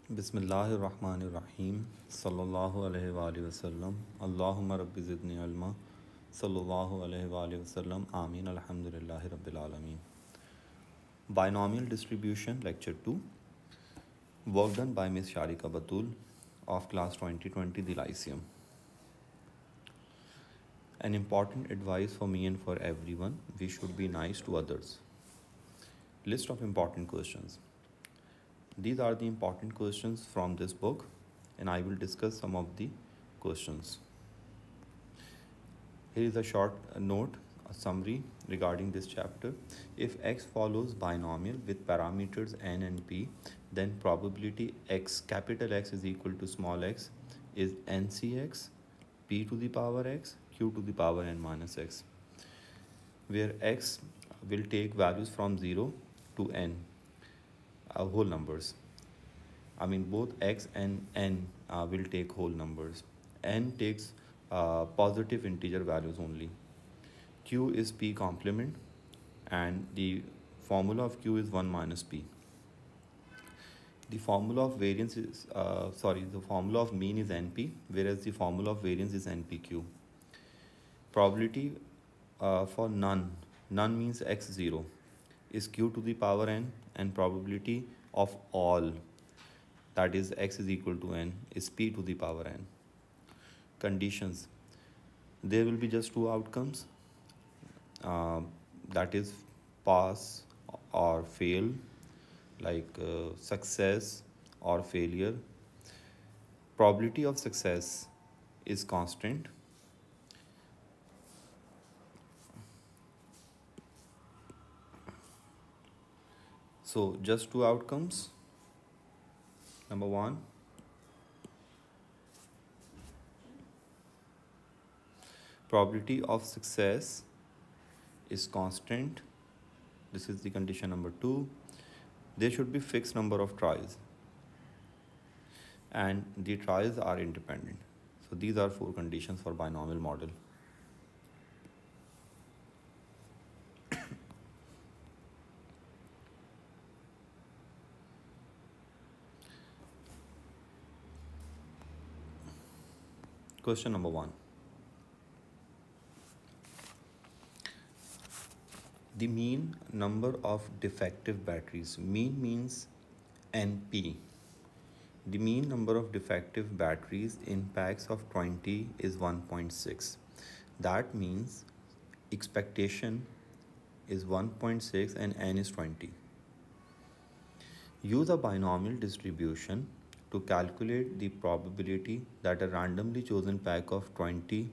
Bismillahirrahmanirrahim. Sallallahu alayhi wa alihi wasallam. Allahumma rabbi zidni ilma. Sallallahu alayhi wa alihi wasallam. Ameen. Alhamdulillahi rabbil alameen. Binomial distribution, lecture 2. Work done by Miss Sharika Batul of class 2020, the Lyceum. An important advice for me and for everyone: we should be nice to others. List of important questions. These are the important questions from this book, and I will discuss some of the questions. Here is a short note, a summary regarding this chapter. If x follows binomial with parameters n and p, then probability x, capital X is equal to small x, is ncx, p to the power x, q to the power n minus x, where x will take values from 0 to n. Whole numbers. I mean, both x and n will take whole numbers. N takes positive integer values only. Q is p complement, and the formula of q is 1 minus p. The formula of variance is the formula of mean is np, whereas the formula of variance is npq. Probability for none means x0, is q to the power n, and probability of all, that is x is equal to n, is p to the power n. Conditions: there will be just two outcomes, that is pass or fail, like success or failure. Probability of success is constant. So just two outcomes. Number one, probability of success is constant. This is the condition number 2. There should be fixed number of tries, and the tries are independent. So these are 4 conditions for binomial model. Question number 1. The mean number of defective batteries. Mean means NP. The mean number of defective batteries in packs of 20 is 1.6. That means expectation is 1.6 and n is 20. Use a binomial distribution to calculate the probability that a randomly chosen pack of 20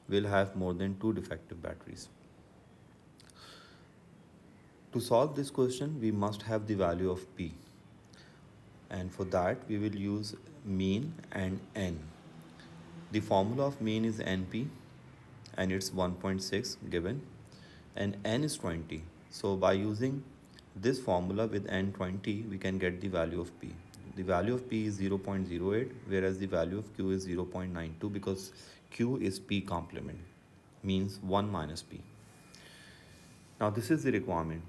will have more than 2 defective batteries. To solve this question, we must have the value of p, and for that we will use mean and n. The formula of mean is np, and it's 1.6 given, and n is 20. So by using this formula with n 20, we can get the value of p. The value of p is 0.08, whereas the value of q is 0.92, because q is p complement, means 1 minus p. Now this is the requirement.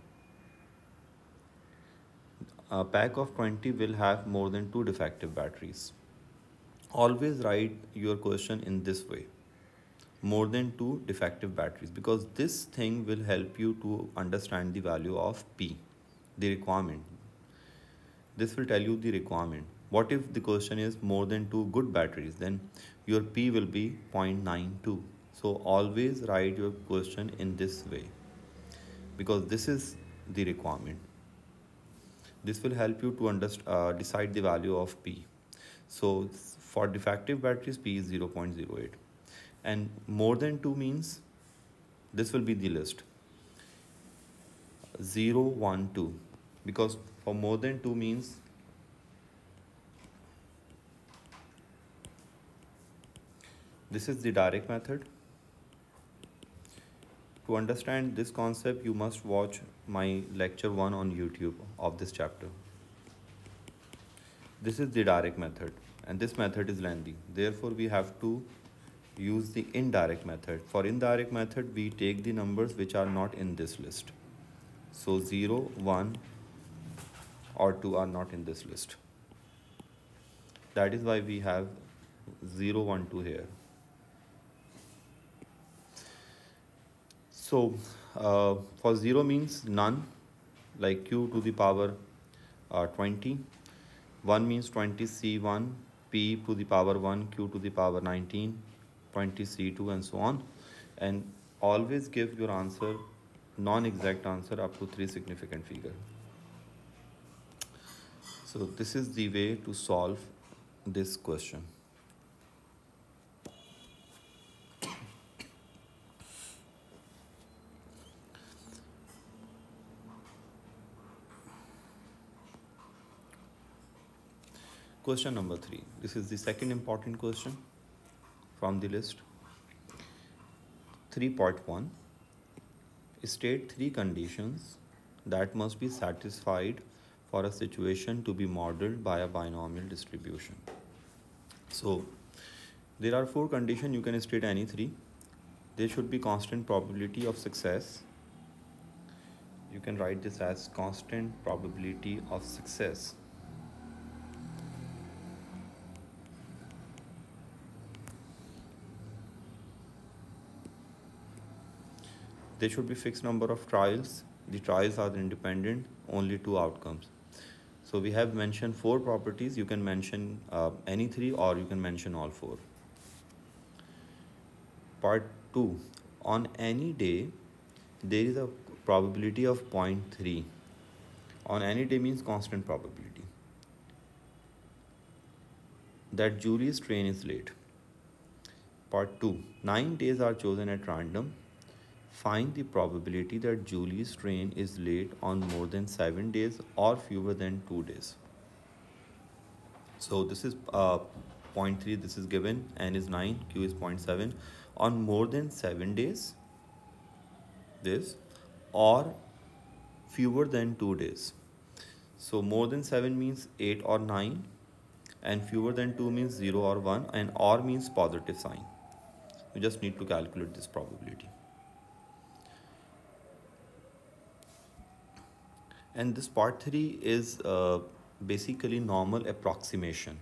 A pack of 20 will have more than 2 defective batteries. Always write your question in this way: more than 2 defective batteries, because this thing will help you to understand the value of p, the requirement. This will tell you the requirement. What if the question is more than 2 good batteries? Then your p will be 0.92. So always write your question in this way, because this is the requirement. This will help you to decide the value of p. So for defective batteries, p is 0.08. And more than 2 means this will be the list. 0, 1, 2. Because for more than 2 means this is the direct method. To understand this concept, you must watch my lecture 1 on YouTube of this chapter. This is the direct method, and this method is lengthy. Therefore, we have to use the indirect method. For indirect method, we take the numbers which are not in this list. So 0, 1 or 2 are not in this list. That is why we have 0, 1, 2 here. So for 0 means none, like q to the power 20. 1 means 20 C1, P to the power 1, Q to the power 19, 20 C2, and so on. And always give your answer, non-exact answer, up to 3 significant figure. So this is the way to solve this question. Question number 3. This is the second important question from the list. 3.1. State 3 conditions that must be satisfied for a situation to be modeled by a binomial distribution. So there are 4 conditions. You can state any 3. There should be constant probability of success. You can write this as constant probability of success. There should be fixed number of trials. The trials are independent, only 2 outcomes. So we have mentioned 4 properties. You can mention any 3 or you can mention all 4. Part 2. On any day, there is a probability of 0.3. On any day means constant probability that Julie's train is late. Part 2. 9 days are chosen at random. Find the probability that Julie's train is late on more than 7 days or fewer than 2 days. So this is 0.3, this is given, n is 9, q is 0.7. On more than 7 days, this, or fewer than 2 days. So more than 7 means 8 or 9, and fewer than 2 means 0 or 1, and or means positive sign. You just need to calculate this probability. And this part 3 is basically normal approximation.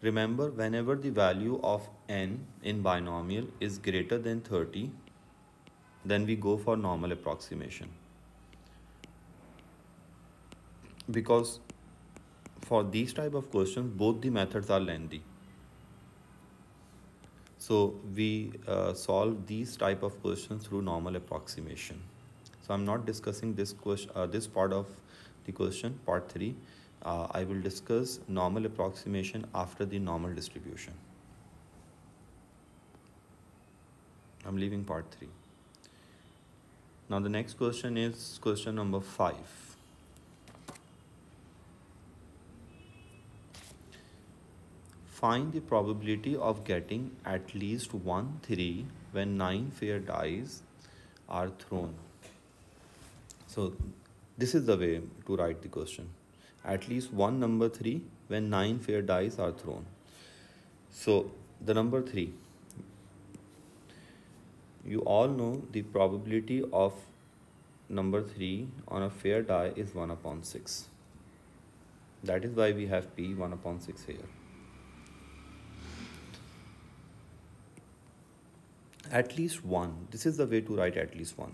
Remember, whenever the value of n in binomial is greater than 30, then we go for normal approximation. Because for these type of questions, both the methods are lengthy. So we solve these type of questions through normal approximation. So I'm not discussing this question, this part of the question, part 3. I will discuss normal approximation after the normal distribution. I'm leaving part 3. Now the next question is question number 5. Find the probability of getting at least 1 3 when 9 fair dice are thrown. So this is the way to write the question. At least one number 3 when 9 fair dice are thrown. So the number 3, you all know the probability of number 3 on a fair die is 1/6. That is why we have P 1/6 here. At least 1. This is the way to write at least 1.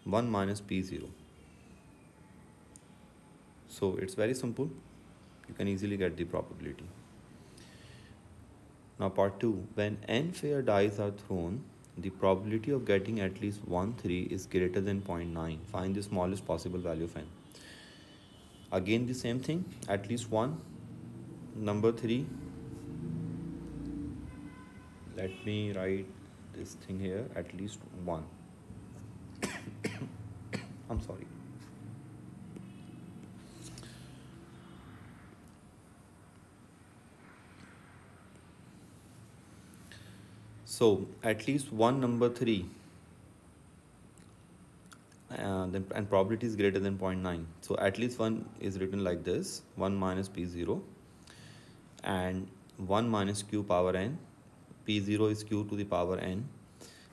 1 minus P0. So it's very simple. You can easily get the probability. Now part 2. When n fair dice are thrown, the probability of getting at least 1 3 is greater than 0.9. Find the smallest possible value of n. Again the same thing. At least 1. Number 3. Let me write this thing here. At least 1. I'm sorry. So at least one number 3 and probability is greater than 0.9. So at least 1 is written like this, 1 minus P0 and 1 minus Q power n. P0 is Q to the power n,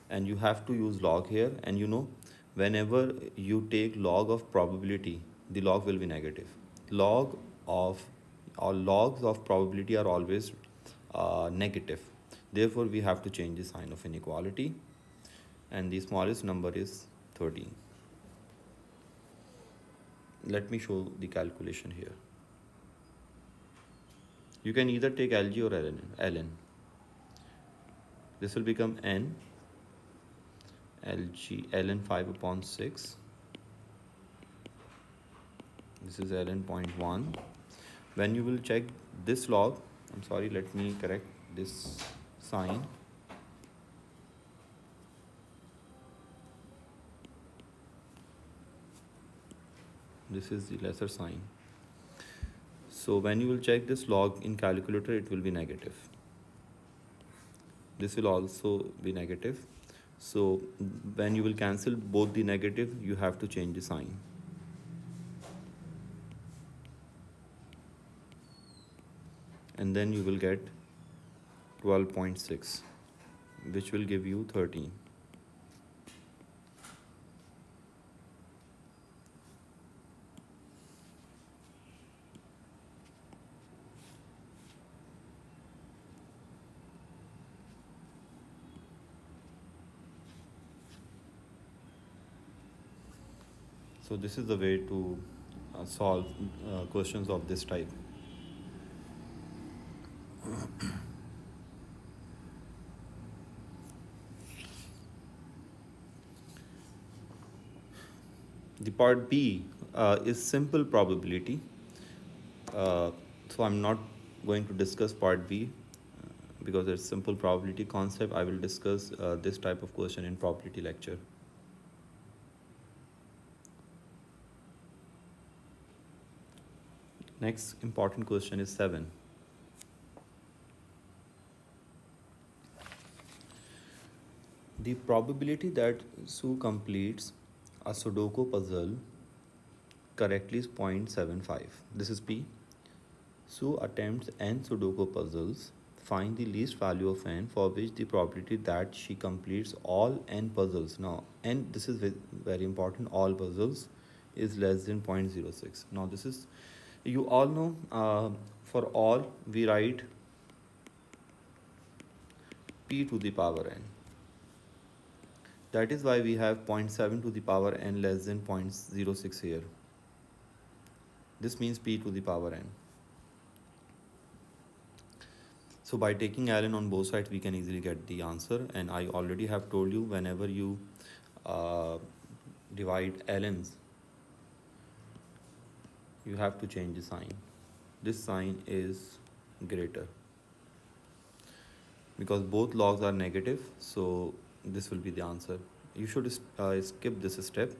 and you have to use log here, and you know whenever you take log of probability, the log will be negative. Log of All logs of probability are always negative. Therefore, we have to change the sign of inequality, and the smallest number is 13. Let me show the calculation here. You can either take LG or ln. This will become n LG ln 5 upon 6. This is ln 0.1. When you will check this log, I'm sorry, let me correct this sign. This is the lesser sign. So when you will check this log in calculator, it will be negative. This will also be negative. So when you will cancel both the negative, you have to change the sign. And then you will get 12.6, which will give you 13. So this is the way to solve questions of this type. The part B is simple probability. So I'm not going to discuss part B because it's simple probability concept. I will discuss this type of question in probability lecture. Next important question is 7. The probability that Sue completes a Sudoku puzzle correctly is 0.75. This is P. Sue attempts n Sudoku puzzles. Find the least value of n for which the probability that she completes all n puzzles. Now, n, this is very important, all puzzles is less than 0.06. Now, this is, you all know, for all we write p to the power n. That is why we have 0.7 to the power n less than 0.06 here. This means p to the power n. So by taking ln on both sides, we can easily get the answer. And I already have told you, whenever you divide ln's, you have to change the sign. This sign is greater because both logs are negative, so this will be the answer. You should skip this step.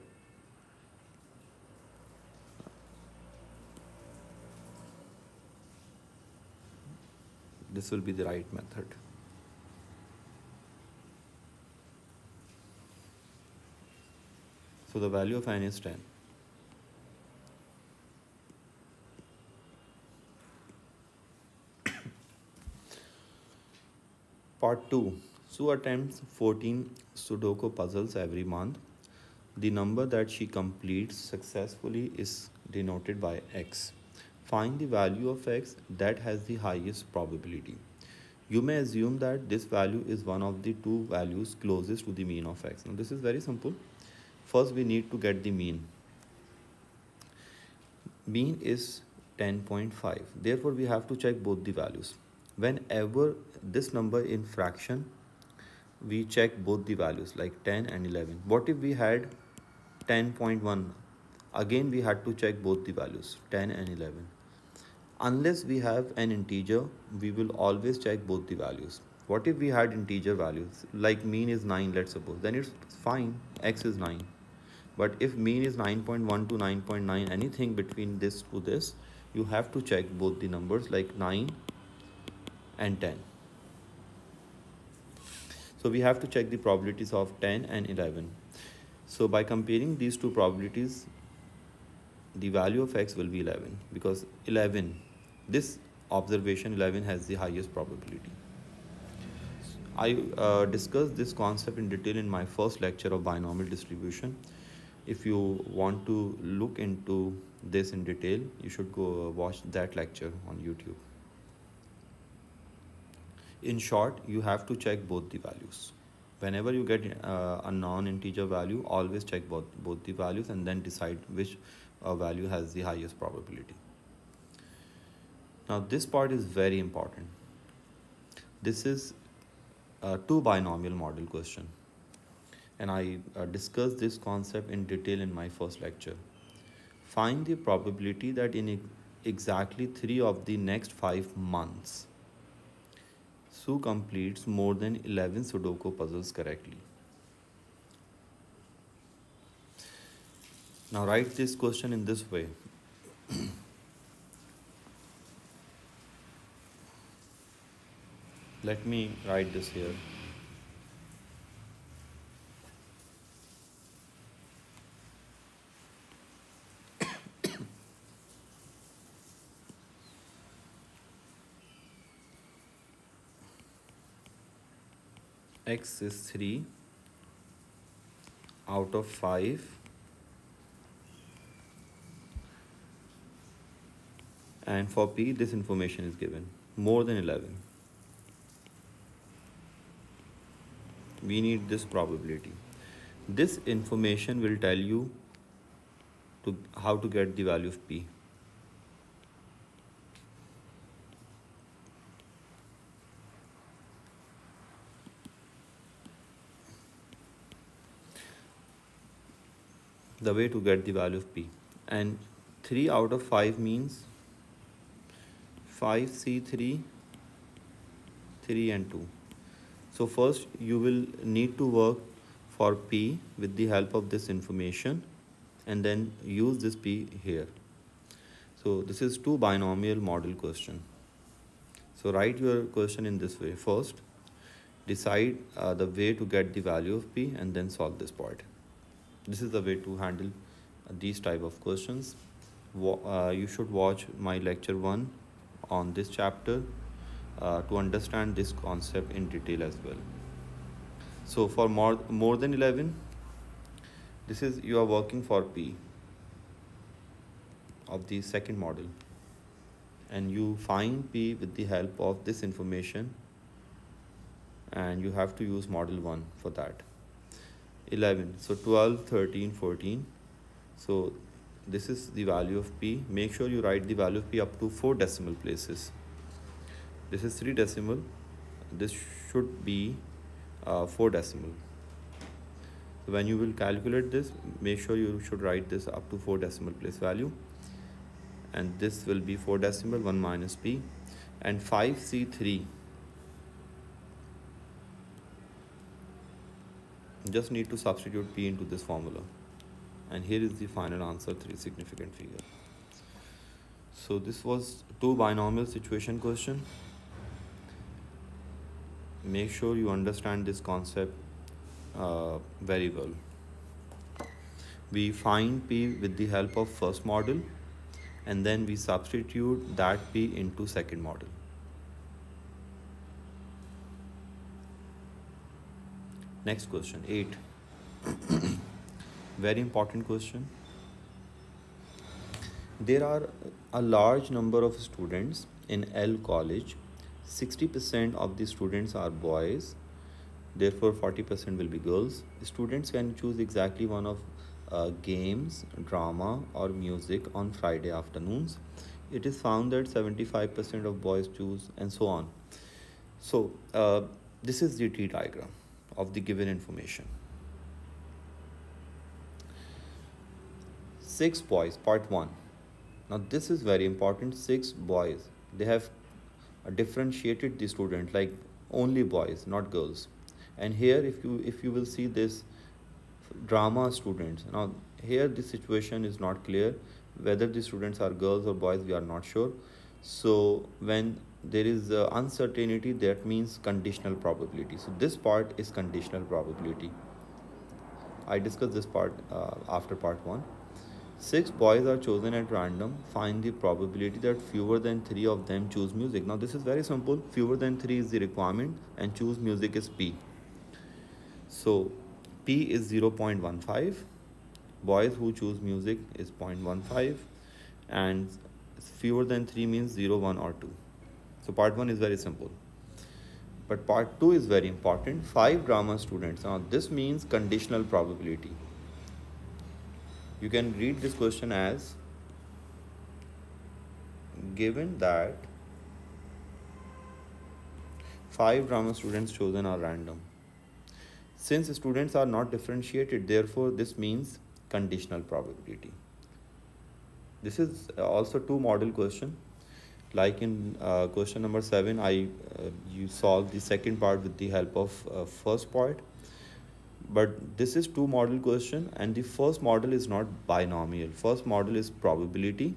This will be the right method. So the value of n is 10. Part 2. Sue attempts 14 Sudoku puzzles every month. The number that she completes successfully is denoted by x. Find the value of x that has the highest probability. You may assume that this value is one of the two values closest to the mean of x. Now this is very simple. First we need to get the mean. Mean is 10.5. Therefore we have to check both the values. Whenever this number in fraction, we check both the values like 10 and 11. What if we had 10.1? Again we had to check both the values 10 and 11. Unless we have an integer, we will always check both the values. What if we had integer values like mean is 9, let's suppose, then it's fine, x is 9. But if mean is 9.1 to 9.9, anything between this to this, you have to check both the numbers like 9 and 10. So we have to check the probabilities of 10 and 11. So by comparing these two probabilities, the value of x will be 11 because 11, this observation 11 has the highest probability. I discussed this concept in detail in my first lecture of binomial distribution. If you want to look into this in detail, you should go watch that lecture on YouTube. In short, you have to check both the values. Whenever you get a non-integer value, always check both the values and then decide which value has the highest probability. Now this part is very important. This is a two binomial model question, and I discussed this concept in detail in my first lecture. Find the probability that in exactly 3 of the next 5 months, Sue completes more than 11 Sudoku puzzles correctly. Now write this question in this way. Let me write this here. X is 3 out of 5 and for P this information is given more than 11. We need this probability. This information will tell you how to get the value of P. The way to get the value of P. And 3 out of 5 means 5C3, 3 and 2. So first you will need to work for P with the help of this information and then use this P here. So this is two binomial model question. So write your question in this way. First, decide the way to get the value of P and then solve this part. This is the way to handle these type of questions. You should watch my lecture 1 on this chapter to understand this concept in detail as well. So for more than 11, this is you are working for P of the second model, and you find P with the help of this information, and you have to use model 1 for that. 11, so 12, 13, 14. So this is the value of P. Make sure you write the value of P up to 4 decimal places. This is 3 decimal. This should be 4 decimal. So when you will calculate this, make sure you should write this up to 4 decimal place value. And this will be 4 decimal, 1 minus P. And 5C3. Just need to substitute P into this formula. And here is the final answer, 3 significant figure. So this was two binomial situation question. Make sure you understand this concept very well. We find P with the help of first model and then we substitute that P into second model. Next question, 8. Very important question. There are a large number of students in L college. 60% of the students are boys, therefore 40% will be girls. Students can choose exactly one of games, drama or music on Friday afternoons. It is found that 75% of boys choose, and so on. So this is the tree diagram of the given information. 6 boys, part 1. Now this is very important. 6 boys, they have differentiated the student like only boys, not girls. And here if you will see this drama students, now here the situation is not clear whether the students are girls or boys, we are not sure. So when there is uncertainty, that means conditional probability. So this part is conditional probability. I discussed this part after part 1. 6 boys are chosen at random. Find the probability that fewer than 3 of them choose music. Now this is very simple. Fewer than 3 is the requirement and choose music is P. So P is 0.15 Boys who choose music is 0.15, and fewer than 3 means 0, 1 or 2. So part 1 is very simple. But part 2 is very important. 5 drama students. Now this means conditional probability. You can read this question as, given that 5 drama students chosen are random. Since students are not differentiated, therefore this means conditional probability. This is also 2 model question. Like in question number 7, you solve the second part with the help of first part. But this is 2 model question, and the first model is not binomial. First model is probability,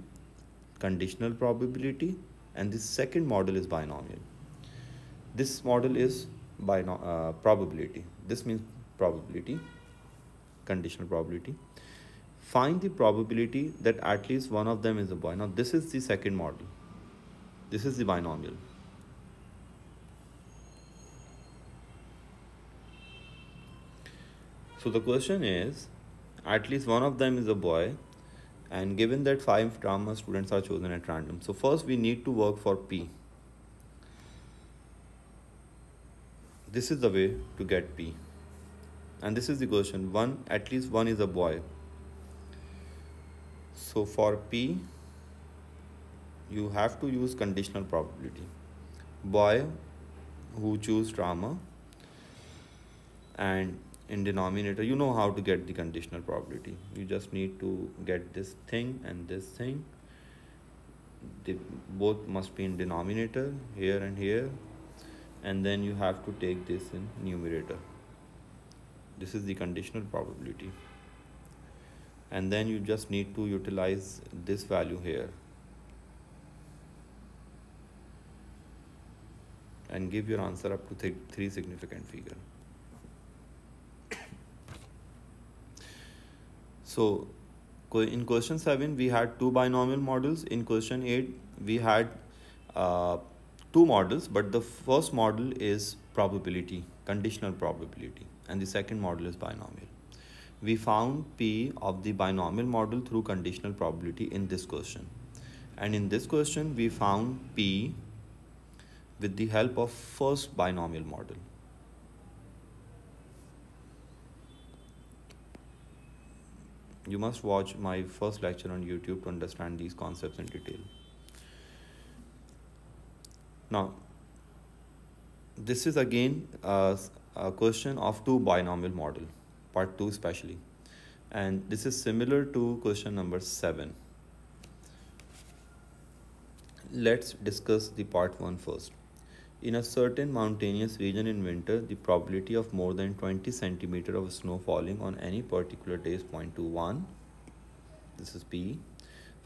conditional probability, and the second model is binomial. This model is probability. This means probability, conditional probability. Find the probability that at least one of them is a boy. Now this is the second model. This is the binomial. So the question is, at least one of them is a boy, and given that 5 drama students are chosen at random. So first we need to work for P. This is the way to get P. And this is the question, at least one is a boy. So for P, you have to use conditional probability. Boy who choose drama, and in denominator, you know how to get the conditional probability. You just need to get this thing and this thing. They both must be in denominator, here and here. And then you have to take this in numerator. This is the conditional probability. And then you just need to utilize this value here. And give your answer up to 3 significant figure. So in question 7, we had 2 binomial models. In question 8, we had 2 models, but the first model is probability, conditional probability, and the second model is binomial. We found P of the binomial model through conditional probability in this question. And in this question, we found P with the help of first binomial model. You must watch my first lecture on YouTube to understand these concepts in detail. Now, this is again a question of 2 binomial model, part 2 especially. And this is similar to question number 7. Let's discuss the part 1 first. In a certain mountainous region in winter, the probability of more than 20 centimeters of snow falling on any particular day is 0.21. This is P.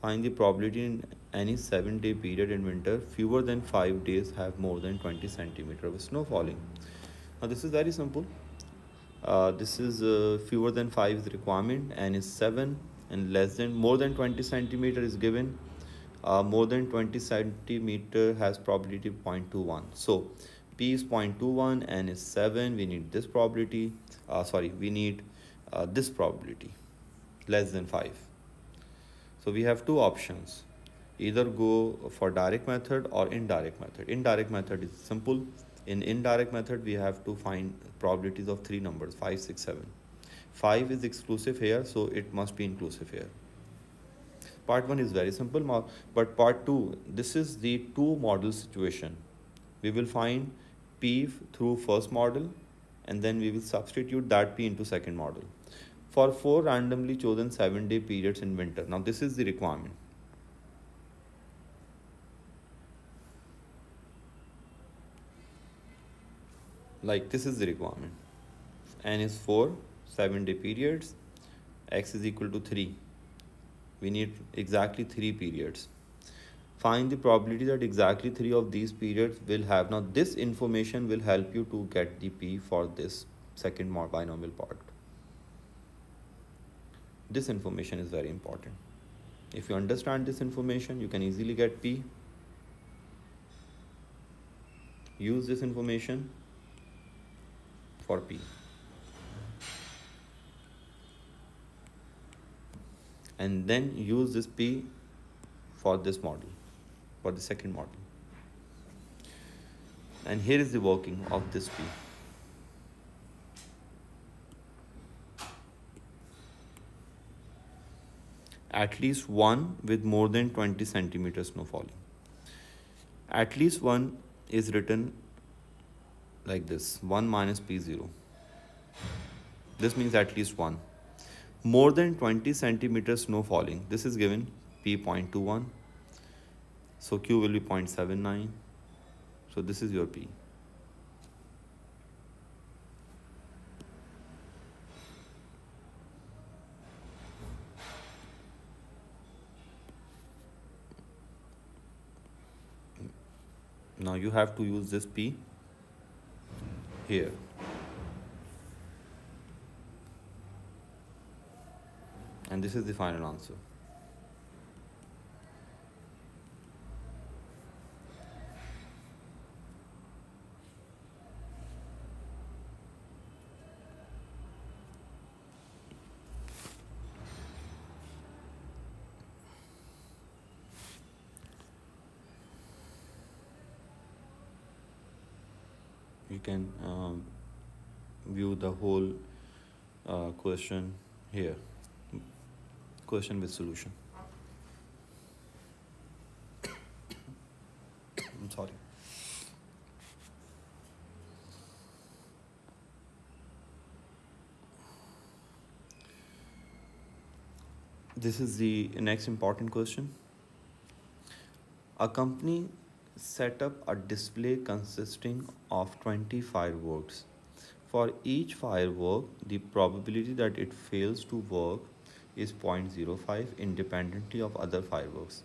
Find the probability in any 7-day period in winter, fewer than 5 days have more than 20 centimeters of snow falling. Now this is very simple. This is fewer than 5 is the requirement, N is 7, and more than 20 centimeters is given. More than 20 centimeter has probability 0.21. So P is 0.21, N is 7. We need this probability. We need this probability, less than 5. So we have 2 options. Either go for direct method or indirect method. Indirect method is simple. In indirect method, we have to find probabilities of 3 numbers, 5, 6, 7. 5 is exclusive here, so it must be inclusive here. Part 1 is very simple, but part 2, this is the 2 model situation. We will find P through first model, and then we will substitute that P into second model. For 4 randomly chosen 7-day periods in winter. Now this is the requirement. Like this is the requirement. N is 4 7-day periods. X is equal to 3. We need exactly 3 periods. Find the probability that exactly 3 of these periods will have. Now this information will help you to get the P for this second binomial part. This information is very important. If you understand this information, you can easily get P. Use this information for P. and then use this P for this model, for the second model. And here is the working of this P. At least one with more than 20 centimeters snow falling. At least one is written like this, 1 minus P0. This means at least one. More than 20 centimeters snow falling. This is given P.21. So Q will be 0.79. So this is your P. Now you have to use this P here. And this is the final answer. You can view the whole question here. Question with solution. I'm sorry. This is the next important question. A company set up a display consisting of 20 fireworks. For each firework, the probability that it fails to work is 0.05 independently of other fireworks.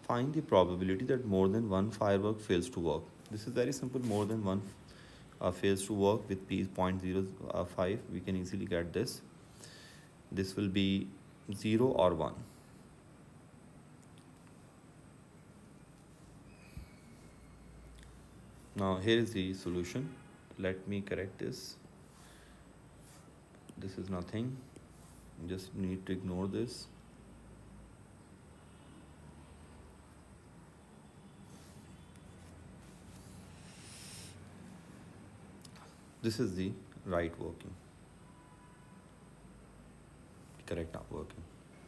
Find the probability that more than one firework fails to work. This is very simple. More than one fails to work with P is 0.05. We can easily get this. This will be 0 or 1. Now here is the solution. Let me correct this. This is nothing. You just need to ignore this. This is the right working. Correct working.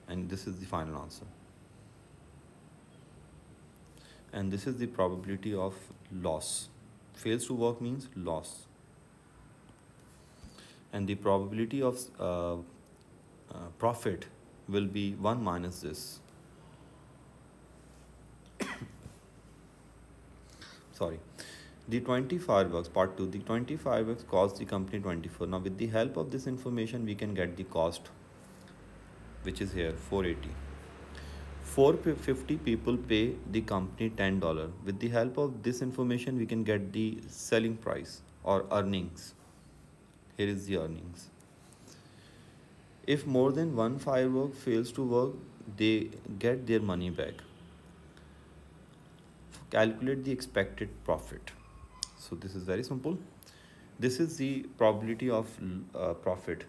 And this is the final answer. And this is the probability of loss. Fails to work means loss. And the probability of profit will be 1 minus this. Sorry. The 20 fireworks, part 2. The 20 fireworks cost the company 24. Now with the help of this information, we can get the cost, which is here, 480. 450 people pay the company $10. With the help of this information, we can get the selling price or earnings. Here is the earnings. If more than one firework fails to work, they get their money back. Calculate the expected profit. So this is very simple. This is the probability of profit.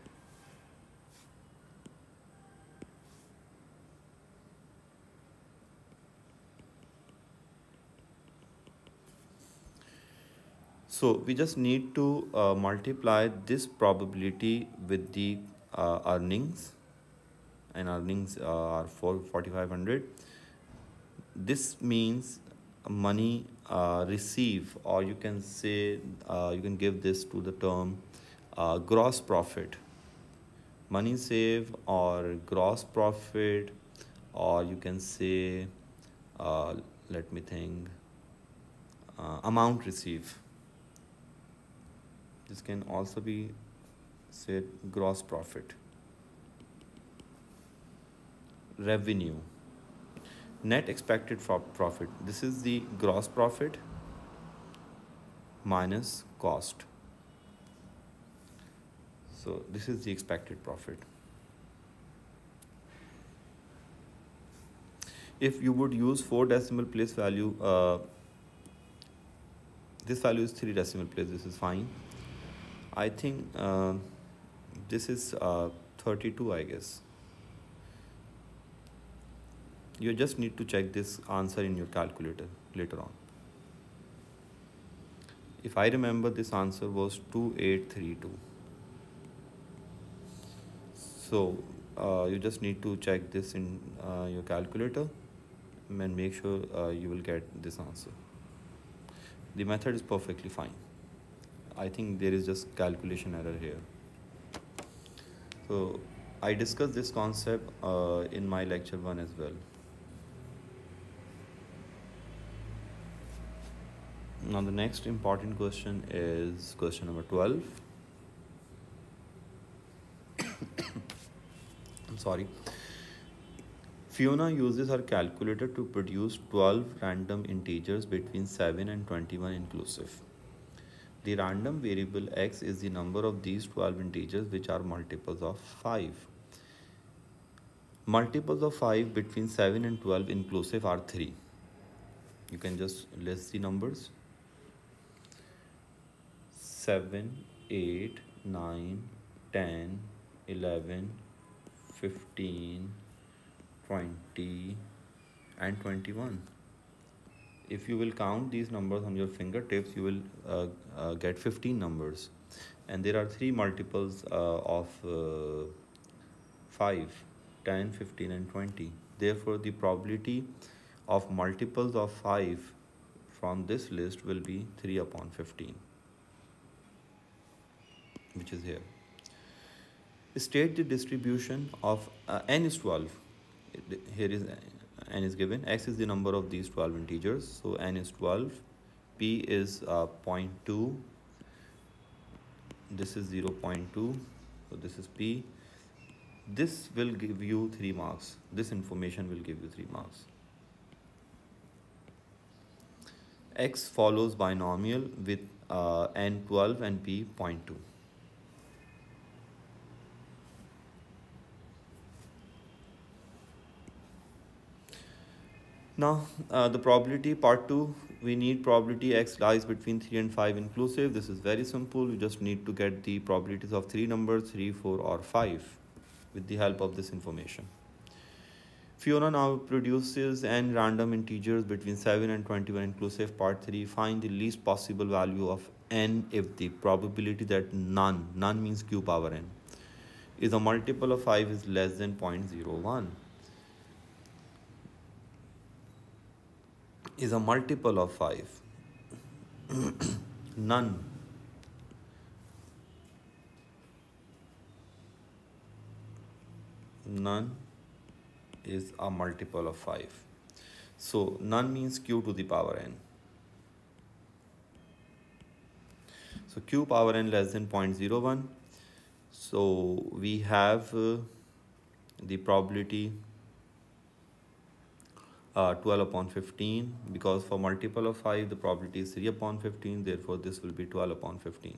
So we just need to multiply this probability with the earnings, and earnings are 4,500. This means money receive, or you can say you can give this to the term gross profit. Money save or gross profit, or you can say let me think, amount receive. This can also be said gross profit. Revenue. Net expected profit. This is the gross profit minus cost. So this is the expected profit. If you would use 4 decimal place value, this value is 3 decimal place. This is fine. I think this is 32, I guess. You just need to check this answer in your calculator later on. If I remember, this answer was 2832. So you just need to check this in your calculator and make sure you will get this answer. The method is perfectly fine. I think there is just calculation error here. So I discussed this concept in my lecture 1 as well. Now the next important question is question number 12. I'm sorry. Fiona uses her calculator to produce 12 random integers between 7 and 21 inclusive. The random variable x is the number of these 12 integers which are multiples of 5. Multiples of 5 between 7 and 12 inclusive are 3. You can just list the numbers. 7, 8, 9, 10, 11, 15, 20 and 21. If you will count these numbers on your fingertips, you will get 15 numbers. And there are 3 multiples of 5, 10, 15 and 20. Therefore, the probability of multiples of 5 from this list will be 3 upon 15, which is here. State the distribution of n is 12. Here is n is given. X is the number of these 12 integers. So n is 12. P is 0.2. This is 0.2. So this is P. This will give you 3 marks. This information will give you 3 marks. X follows binomial with n 12 and P 0.2. Now the probability part 2, we need probability x lies between 3 and 5 inclusive. This is very simple. You just need to get the probabilities of 3 numbers, 3, 4 or 5 with the help of this information. Fiona now produces n random integers between 7 and 21 inclusive. Part 3, find the least possible value of n if the probability that none means q power n, is a multiple of 5 is less than 0.01. Is a multiple of 5. None is a multiple of 5. So none means q to the power n. So q power n less than 0.01. So we have the probability 12 upon 15, because for multiple of 5 the probability is 3 upon 15, therefore this will be 12 upon 15.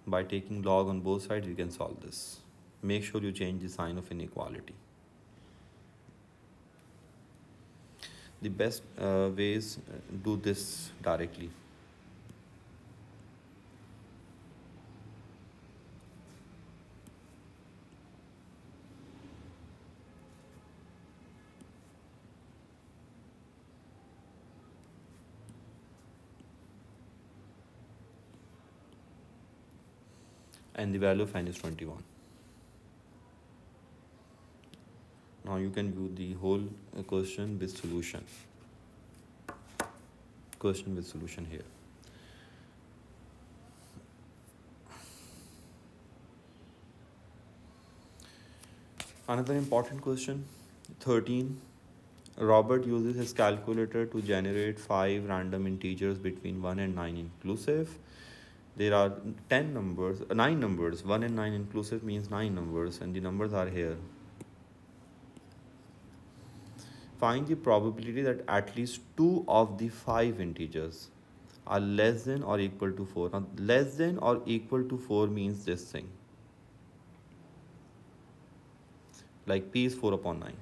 By taking log on both sides you can solve this. Make sure you change the sign of inequality. The best ways do this directly. And the value of n is 21. Now you can view the whole question with solution. Question with solution here. Another important question, 13. Robert uses his calculator to generate 5 random integers between 1 and 9 inclusive. There are 9 numbers, 1 and 9 inclusive means 9 numbers, and the numbers are here. Find the probability that at least 2 of the 5 integers are less than or equal to 4. Now, less than or equal to 4 means this thing. Like P is 4 upon 9.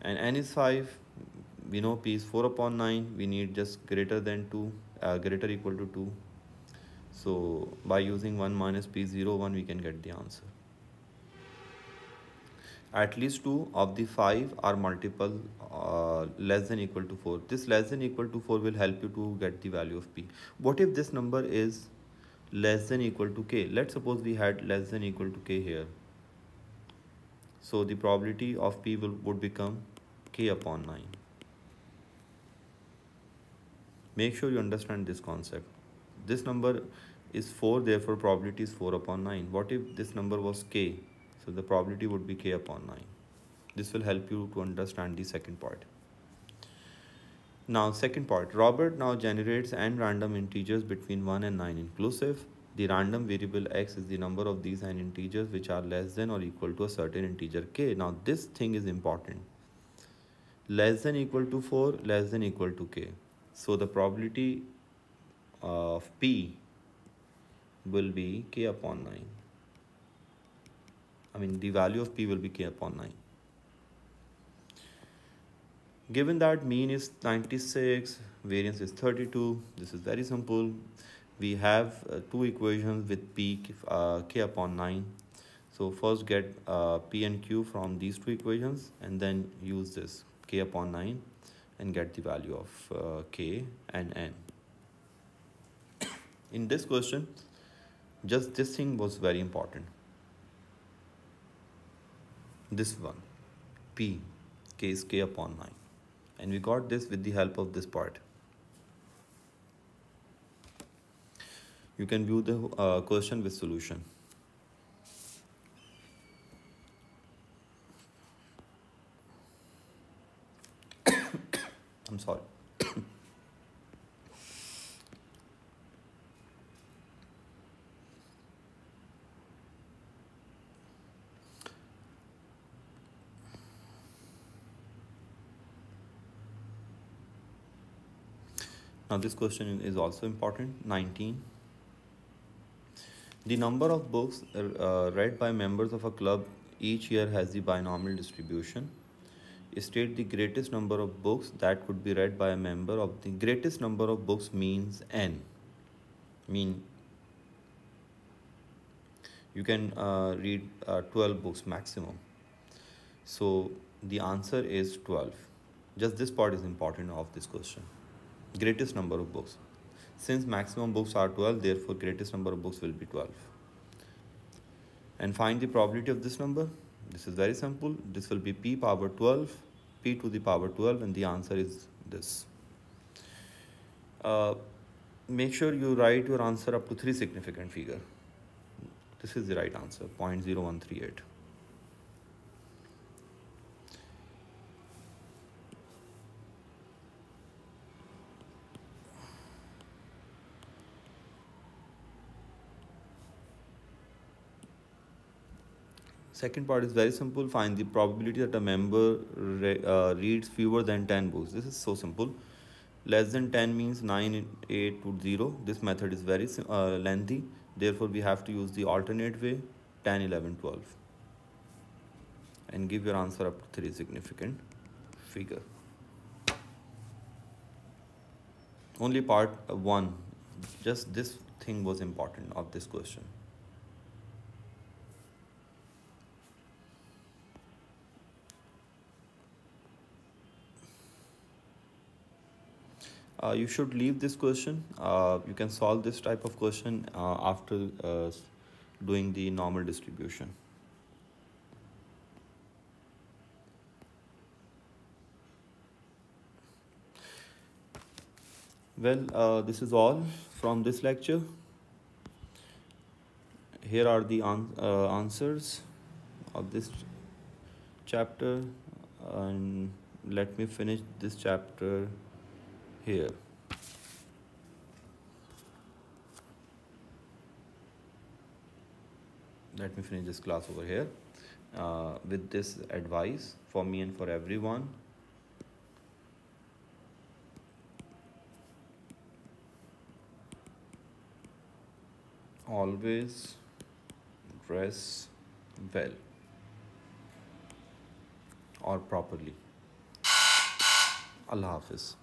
And N is 5. We know P is 4 upon 9. We need just greater than 2. Greater equal to 2. So by using 1 minus P 0 1 we can get the answer. At least 2 of the 5 are multiple less than equal to 4. This less than equal to 4 will help you to get the value of p. What if this number is less than equal to k? Let's suppose we had less than equal to k here. So the probability of p would become k upon 9. Make sure you understand this concept. This number is 4, therefore probability is 4 upon 9. What if this number was k? So the probability would be k upon 9. This will help you to understand the second part. Now, second part, Robert now generates n random integers between 1 and 9 inclusive. The random variable x is the number of these n integers which are less than or equal to a certain integer k. Now, this thing is important. Less than equal to 4, less than equal to k. So the probability of p will be k upon 9. The value of p will be k upon 9. Given that mean is 96, variance is 32, this is very simple. We have two equations with p k upon 9. So first get p and q from these two equations and then use this k upon 9 and get the value of k and n. In this question, just this thing was very important. This one, p, k is k upon 9. And we got this with the help of this part. You can view the question with solution. I'm sorry. Now this question is also important. 19. The number of books read by members of a club each year has the binomial distribution. State the greatest number of books that could be read by a member of the greatest number of books means n. You can read 12 books maximum. So the answer is 12. Just this part is important of this question. Greatest number of books. Since maximum books are 12, therefore greatest number of books will be 12. And find the probability of this number. This is very simple. This will be p power 12, p to the power 12, and the answer is this. Make sure you write your answer up to 3 significant figure. This is the right answer, 0.0138. Second part is very simple. Find the probability that a member reads fewer than 10 books. This is so simple. Less than 10 means 9, 8 to 0. This method is very lengthy. Therefore, we have to use the alternate way, 10, 11, 12. And give your answer up to 3 significant figure. Only part 1. Just this thing was important of this question. You should leave this question. You can solve this type of question after doing the normal distribution. Well, this is all from this lecture. Here are the answers of this chapter, and let me finish this chapter here. Let me finish this class over here with this advice for me and for everyone. Always dress well or properly. Allah Hafiz.